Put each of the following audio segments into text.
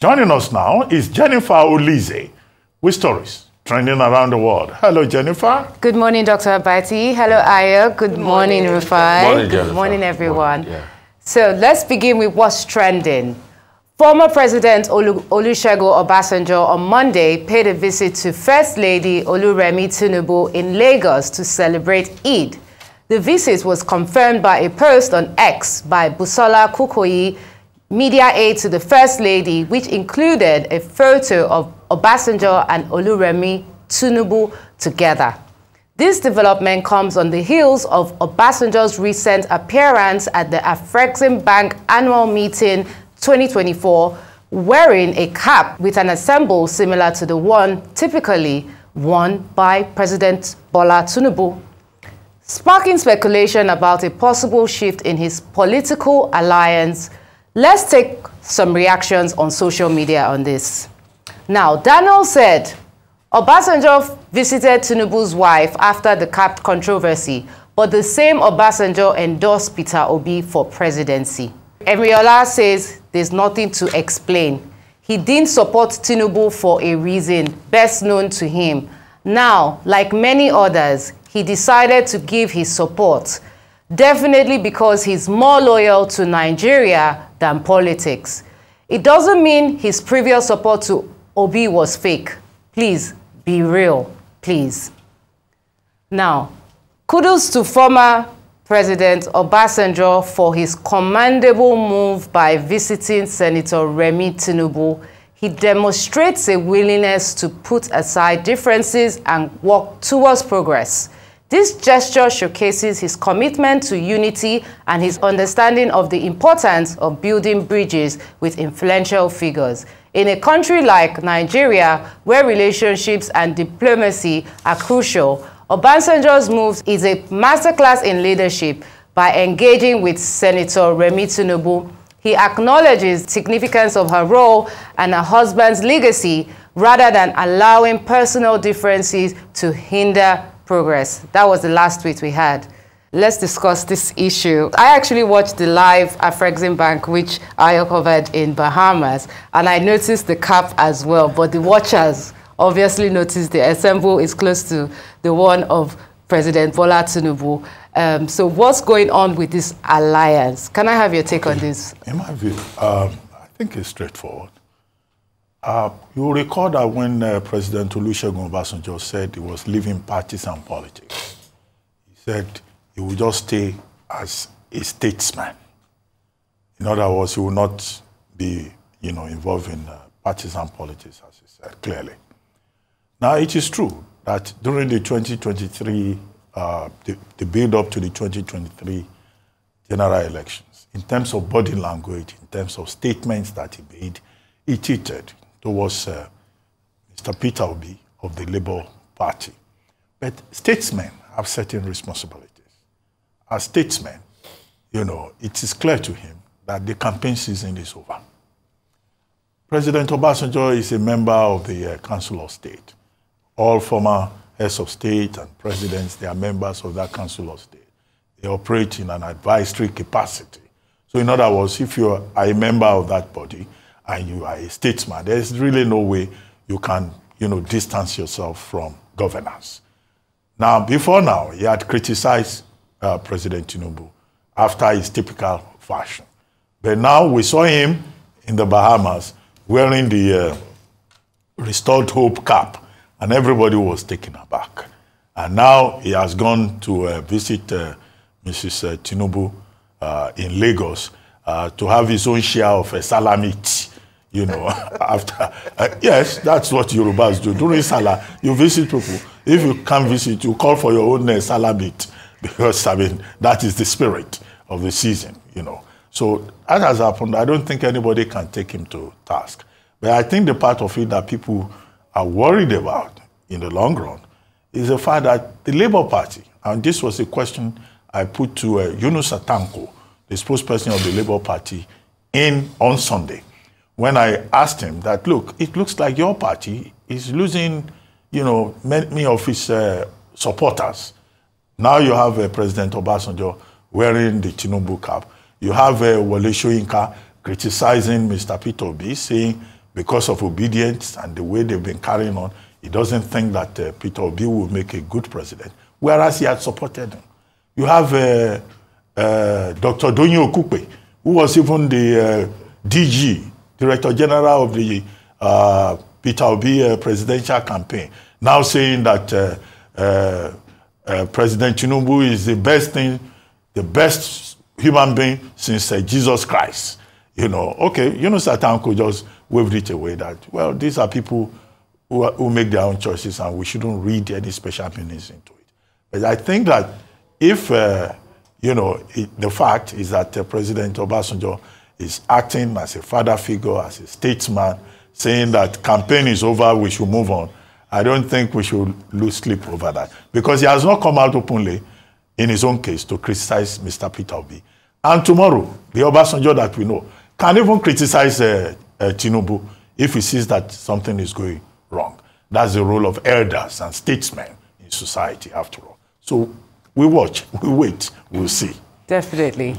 Joining us now is Jennifer Olise with stories trending around the world. Hello, Jennifer. Good morning, Dr. Abati. Hello, Aya. Good morning, Rufai. Good morning, everyone. Yeah. So let's begin with what's trending. Former President Olusegun Obasanjo on Monday paid a visit to First Lady Oluremi Tinubu in Lagos to celebrate Eid. The visit was confirmed by a post on X by Busola Kukoyi, media aide to the First Lady, which included a photo of Obasanjo and Oluremi Tinubu together. This development comes on the heels of Obasanjo's recent appearance at the Afreximbank Annual meeting 2024, wearing a cap with an ensemble similar to the one typically worn by President Bola Tinubu, sparking speculation about a possible shift in his political alliance. Let's take some reactions on social media on this. Now, Daniel said, Obasanjo visited Tinubu's wife after the cap controversy, but the same Obasanjo endorsed Peter Obi for presidency. Emriola says there's nothing to explain. He didn't support Tinubu for a reason best known to him. Now, like many others, he decided to give his support, definitely because he's more loyal to Nigeria than politics. It doesn't mean his previous support to Obi was fake. Please, be real, please. Now, kudos to former President Obasanjo for his commendable move by visiting Senator Remi Tinubu. He demonstrates a willingness to put aside differences and work towards progress. This gesture showcases his commitment to unity and his understanding of the importance of building bridges with influential figures. In a country like Nigeria, where relationships and diplomacy are crucial, Obasanjo's move is a masterclass in leadership. By engaging with Senator Remi Tinubu, he acknowledges the significance of her role and her husband's legacy rather than allowing personal differences to hinder progress. That was the last tweet we had. Let's discuss this issue. I actually watched the live Afreximbank, which I covered in Bahamas, and I noticed the cap as well, but the watchers obviously noticed the ensemble is close to the one of President Bola Tinubu. So what's going on with this alliance? Can I have your take on this? In my view, I think it's straightforward. You recall that when President Olusegun Obasanjo said he was leaving partisan politics, he said he would just stay as a statesman. In other words, he will not be, involved in partisan politics, as he said clearly. Now, it is true that during the 2023, the build-up to the 2023 general elections, in terms of body language, in terms of statements that he made, he cheated towards Mr. Peter Obi of the Labour Party. But statesmen have certain responsibilities. As statesmen, it is clear to him that the campaign season is over. President Obasanjo is a member of the Council of State. All former heads of state and presidents, they are members of that Council of State. They operate in an advisory capacity. So in other words, if you are a member of that body and you are a statesman, there's really no way you can, distance yourself from governance. Now, before now, he had criticized President Tinubu after his typical fashion. But now we saw him in the Bahamas wearing the Restored Hope cap, and everybody was taken aback. And now he has gone to visit Mrs. Tinubu in Lagos to have his own share of a salamit, after. Yes, that's what Yorubas do. During Salah, you visit people. If you can't visit, you call for your own salamit, because, that is the spirit of the season, So that has happened. I don't think anybody can take him to task. But I think the part of it that people are worried about in the long run is the fact that the Labour Party, and this was a question I put to Yunus Atanko, the spokesperson of the Labour Party, on Sunday, when I asked him that, look, it looks like your party is losing, many of its supporters. Now you have President Obasanjo wearing the Tinubu cap. You have Wole Soyinka criticizing Mr. Peter Obi, saying because of obedience and the way they've been carrying on, he doesn't think that Peter Obi will make a good president, whereas he had supported him. You have Dr. Donyo Okupe, who was even the DG, Director General of the Peter Obi presidential campaign, now saying that President Tinubu is the best human being since Jesus Christ. You know, okay, Satan could just waved it away that, well, these are people who make their own choices and we shouldn't read any special meanings into it. But I think that if, the fact is that President Obasanjo is acting as a father figure, as a statesman, saying that campaign is over, we should move on, I don't think we should lose sleep over that. Because he has not come out openly in his own case to criticize Mr. Peter Obi. And tomorrow, the Obasanjo that we know can even criticize Tinubu if he sees that something is going wrong. That's the role of elders and statesmen in society, after all. So we watch, we wait, we'll see. Definitely.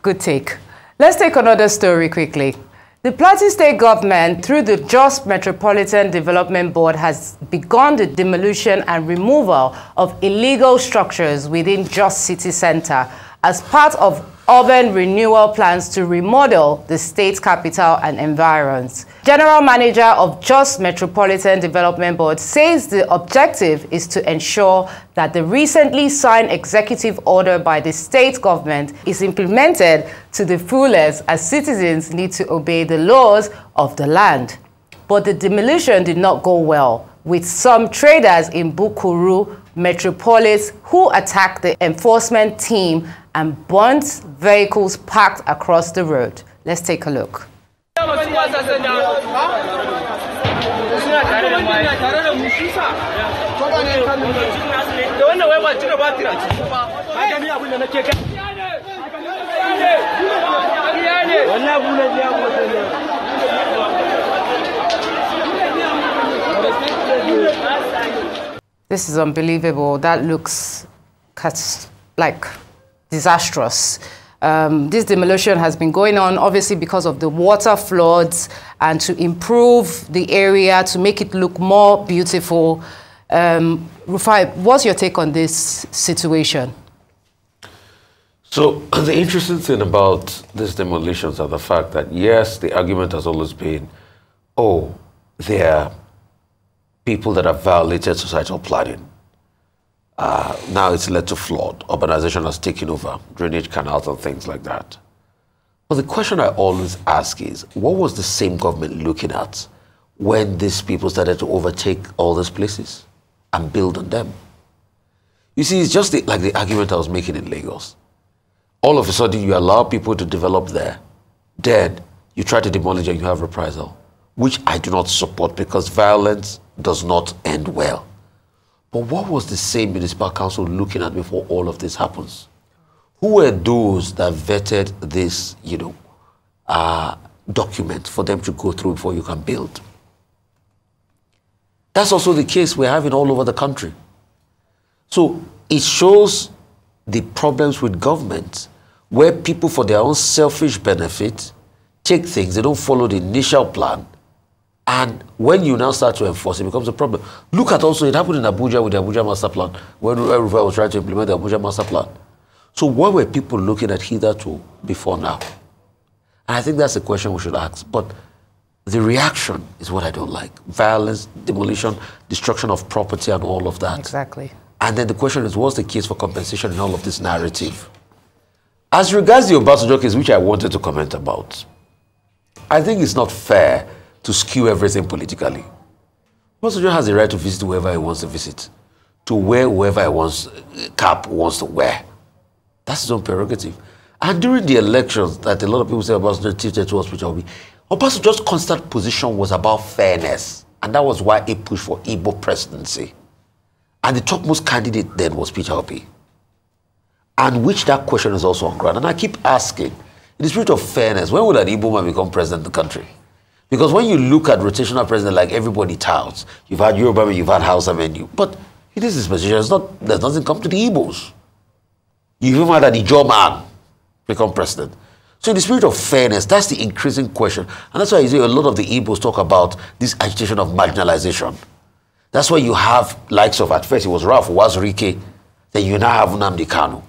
Good take. Let's take another story quickly. The Plateau State government, through the Jos Metropolitan Development Board, has begun the demolition and removal of illegal structures within Jos City Center as part of urban renewal plans to remodel the state capital and environs. General Manager of Jos Metropolitan Development Board says the objective is to ensure that the recently signed executive order by the state government is implemented to the fullest, as citizens need to obey the laws of the land. But the demolition did not go well, with some traders in Bukuru Metropolis who attacked the enforcement team and burnt vehicles parked across the road. Let's take a look. This is unbelievable. That looks like disastrous. This demolition has been going on obviously because of the water floods and to improve the area, to make it look more beautiful. Rufai, what's your take on this situation? So the interesting thing about these demolitions are the fact that, yes, the argument has always been, oh, they are people that have violated societal planning. Now it's led to flood. Urbanization has taken over, drainage canals and things like that. But the question I always ask is, what was the same government looking at when these people started to overtake all these places and build on them? You see, it's just like the argument I was making in Lagos. All of a sudden, you allow people to develop there. Then you try to demolish and you have reprisal, which I do not support because violence does not end well. But what was the same municipal council looking at before all of this happens? Who were those that vetted this, document for them to go through before you can build? That's also the case we're having all over the country. So it shows the problems with government, where people, for their own selfish benefit, take things, they don't follow the initial plan. And when you now start to enforce, it becomes a problem. Look at also, it happened in Abuja with the Abuja Master Plan, when Rufai was trying to implement the Abuja Master Plan. So what were people looking at hitherto before now? And I think that's a question we should ask. But the reaction is what I don't like. Violence, demolition, destruction of property and all of that. Exactly. And then the question is, what's the case for compensation in all of this narrative? As regards the Obasanjo case, which I wanted to comment about, I think it's not fair to skew everything politically. Obasanjo has the right to visit whoever he wants to visit, to wear whoever he wants, cap wants to wear. That's his own prerogative. And during the elections that a lot of people say Obasanjo tilted towards Peter Obi, Obasanjo's constant position was about fairness. And that was why he pushed for Igbo presidency. And the topmost candidate then was Peter Obi. And which that question is also on ground. And I keep asking, in the spirit of fairness, when will an Igbo man become president of the country? Because when you look at rotational president, like everybody touts, you've had Yoruba men, you've had Hausa men, but it is this position. There's nothing come to the Igbos. You've even had an Ijo man become president. So in the spirit of fairness, that's the increasing question. And that's why you see a lot of the Igbos talk about this agitation of marginalization. That's why you have likes of, at first it was Ralph Wazirike, then you now have Nnamdi Kanu.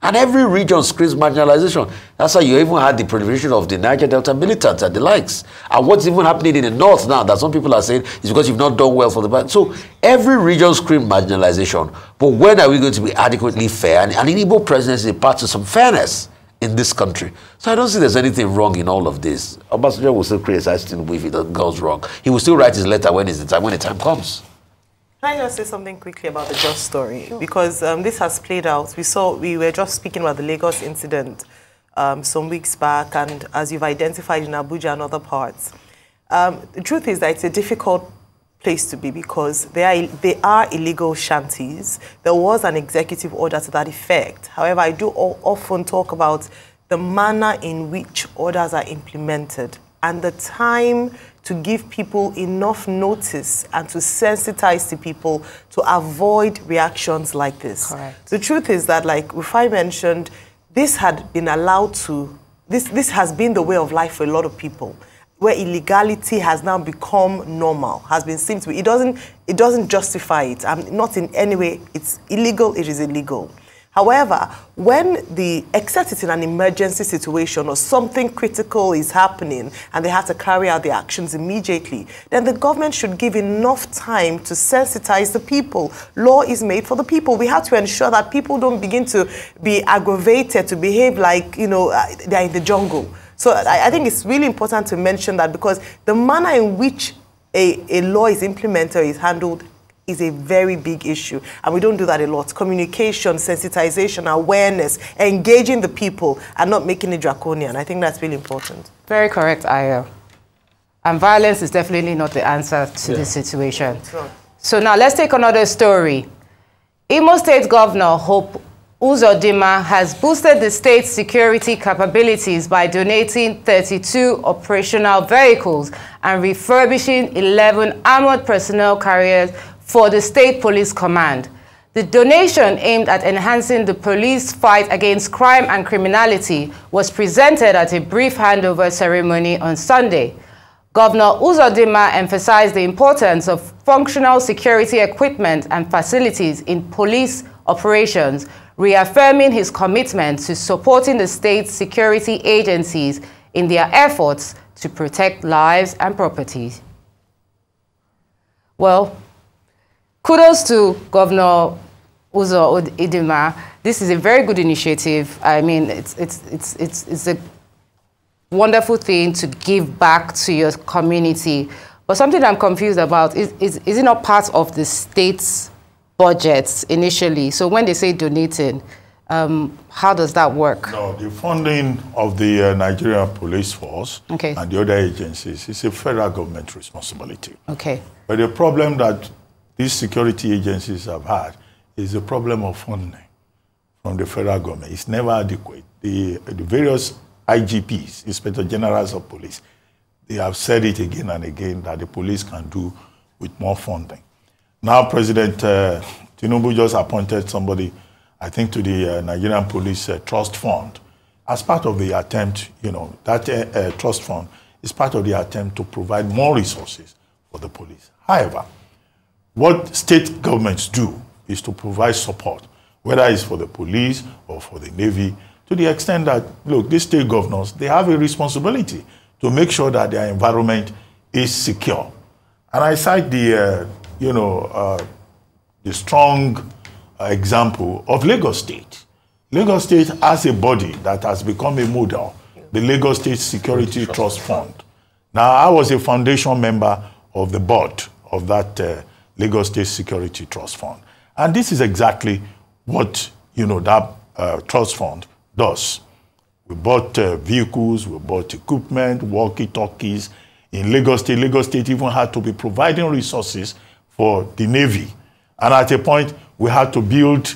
And every region screams marginalization. That's why you even had the proliferation of the Niger Delta militants and the likes. And what's even happening in the north now that some people are saying is because you've not done well for the back. So every region screams marginalization. But when are we going to be adequately fair? And an Igbo presidency is part to some fairness in this country. So I don't see there's anything wrong in all of this. Obasanjo will still criticize Tinubu if it goes wrong. He will still write his letter when the time comes. Can I just say something quickly about the Jos story? Because this has played out. We were just speaking about the Lagos incident some weeks back, and as you've identified in Abuja and other parts. The truth is that it's a difficult place to be because they are illegal shanties. There was an executive order to that effect. However, I do often talk about the manner in which orders are implemented and the time to give people enough notice and to sensitize the people to avoid reactions like this. Correct. The truth is that, like Rufai mentioned, this had been allowed to, this has been the way of life for a lot of people, where illegality has now become normal, has been seen to be. It doesn't justify it. Not in any way. It's illegal, it is illegal. However, except it's in an emergency situation or something critical is happening and they have to carry out the actions immediately, then the government should give enough time to sensitize the people. Law is made for the people. We have to ensure that people don't begin to be aggravated, to behave like, they're in the jungle. So I think it's really important to mention that, because the manner in which a law is implemented or is handled is a very big issue, and we don't do that a lot. Communication, sensitization, awareness, engaging the people, and not making it draconian. I think that's really important. Very correct, Ayo. And violence is definitely not the answer to this situation. So now let's take another story. Imo State Governor Hope Uzodinma has boosted the state's security capabilities by donating 32 operational vehicles and refurbishing 11 armored personnel carriers for the State Police Command. The donation, aimed at enhancing the police fight against crime and criminality, was presented at a brief handover ceremony on Sunday. Governor Uzodinma emphasized the importance of functional security equipment and facilities in police operations, reaffirming his commitment to supporting the state's security agencies in their efforts to protect lives and property. Well, kudos to Governor Uzodinma. This is a very good initiative. I mean, it's a wonderful thing to give back to your community. But something I'm confused about is it not part of the state's budgets initially? So when they say donating, how does that work? No, the funding of the Nigerian Police Force and the other agencies is a federal government responsibility. Okay. But the problem that these security agencies have had is the problem of funding from the federal government. It's never adequate. The various IGPs, Inspector Generals of Police, they have said it again and again that the police can do with more funding. Now, President Tinubu just appointed somebody, I think, to the Nigerian Police Trust Fund. As part of the attempt, that trust fund is part of the attempt to provide more resources for the police. However, what state governments do is to provide support, whether it's for the police or for the Navy, to the extent that, look, these state governors, they have a responsibility to make sure that their environment is secure. And I cite the, the strong example of Lagos State. Lagos State has a body that has become a model, the Lagos State Security Trust Fund. Now, I was a foundation member of the board of that Lagos State Security Trust Fund. And this is exactly what, that trust fund does. We bought vehicles, we bought equipment, walkie-talkies. In Lagos State, Lagos State even had to be providing resources for the Navy. And at a point, we had to build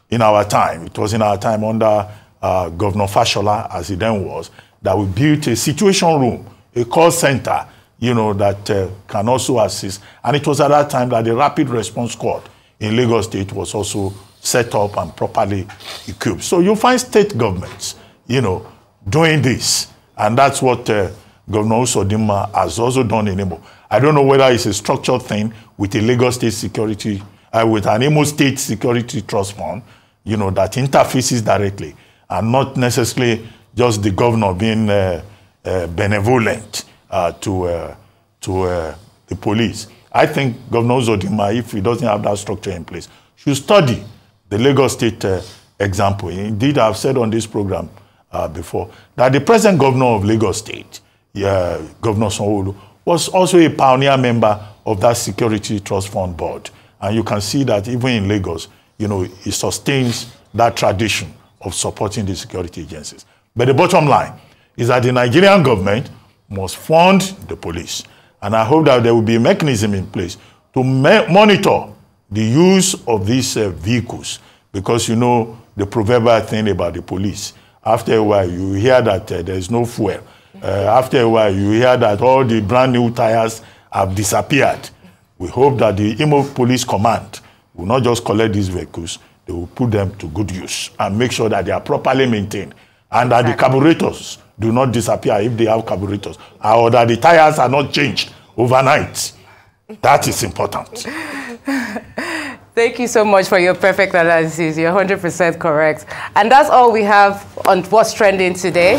in our time. It was in our time under Governor Fashola, as he then was, that we built a situation room, a call center, that can also assist. And it was at that time that the Rapid Response Squad in Lagos State was also set up and properly equipped. So you find state governments, doing this. And that's what Governor Uzodinma has also done in Imo. I don't know whether it's a structured thing with a Lagos State security, with an Imo State Security Trust Fund, you know, that interfaces directly, and not necessarily just the governor being benevolent to the police. I think Governor Uzodinma, if he doesn't have that structure in place, should study the Lagos State example. Indeed, I've said on this program before that the present governor of Lagos State, Governor Sanwo-Olu, was also a pioneer member of that Security Trust Fund Board. And you can see that even in Lagos, you know, it sustains that tradition of supporting the security agencies. But the bottom line is that the Nigerian government must fund the police. And I hope that there will be a mechanism in place to monitor the use of these vehicles. Because, you know, the proverbial thing about the police, after a while, you hear that there is no fuel. After a while, you hear that all the brand new tires have disappeared. We hope that the Imo Police Command will not just collect these vehicles, they will put them to good use and make sure that they are properly maintained and that the carburetors do not disappear if they have carburetors, or that the tires are not changed overnight. That is important. Thank you so much for your perfect analysis. You're 100% correct. And that's all we have on What's Trending today.